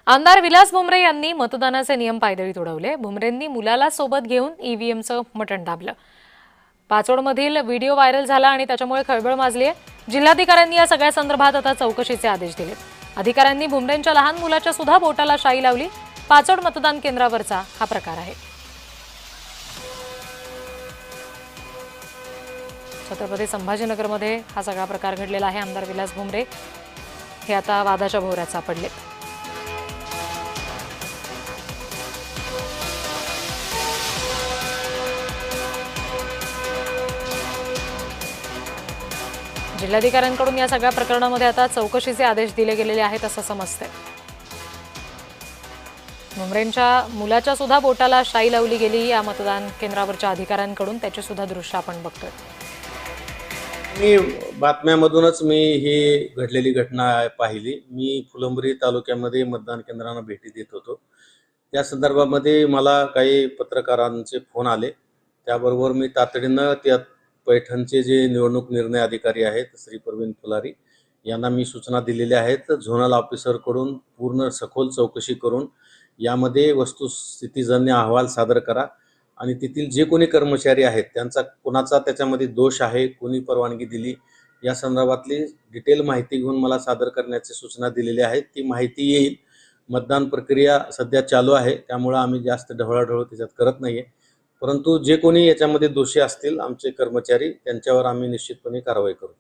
आमदार विलास भुमरे यांनी मतदानाचे नियम पायदळी तुडवले। भुमरेंनी मुलाला सोबत घेऊन ईव्हीएमचं बटन दाबलं। पाचोडमधील व्हिडिओ व्हायरल झाला आणि त्याच्यामुळे खळबळ माजली आहे। जिल्हाधिकाऱ्यांनी या सगळ्या संदर्भात आता चौकशीचे आदेश दिले। अधिकाऱ्यांनी भुमरेंच्या लहान मुलाच्या सुद्धा बोटाला शाई लावली। पाचोड मतदान केंद्रावरचा हा प्रकार आहे। छत्रपती संभाजीनगरमध्ये हा सगळा प्रकार घडलेला आहे। आमदार विलास भुमरे हे आता वादाच्या भोवऱ्यात सापडलेत। जिल्हाधिकाऱ्यांकडून या सगळ्या प्रकरणामध्ये आता चौकशीचे आदेश दिले गेलेले आहेत असं समजतंय। भुमरेंच्या मुलाच्या सुद्धा बोटाला शाई लावली गेली या मतदान केंद्रावरच्या अधिकाऱ्यांकडून, त्याची सुद्धा दृश्य आपण बघतोय। मी बातम्यामधूनच ही घडलेली घटना पाहिली। मी फुलंब्री तालुक्यामध्ये मतदान केंद्रांना भेटी देत होतो। त्या संदर्भामध्ये मला काही पत्रकारांचे फोन आले, त्याबरोबर मी तातडीनं त्या पैठणचे जे निवडणूक निर्णय अधिकारी आहेत श्री प्रवीण फुलारी यांना मी सूचना दिलेल्या आहेत। झोनल ऑफिसरकडून पूर्ण सखोल चौकशी करून यामध्ये वस्तुस्थितीजन्य अहवाल सादर करा आणि तेथील जे कोणी कर्मचारी आहेत त्यांचा कोणाचा त्याच्यामध्ये दोष आहे, कोणी परवानगी दिली, या संदर्भातली डिटेल माहिती घेऊन मला सादर करण्याची सूचना दिलेल्या आहेत। ती माहिती येईल। मतदान प्रक्रिया सध्या चालू आहे, त्यामुळे आम्ही जास्त ढवळाढवळ त्याच्यात करत नाहीये, परंतु जे कोणी याच्यामध्ये दोषी असतील आमचे कर्मचारी त्यांच्यावर आम्ही निश्चितपणे कारवाई करू।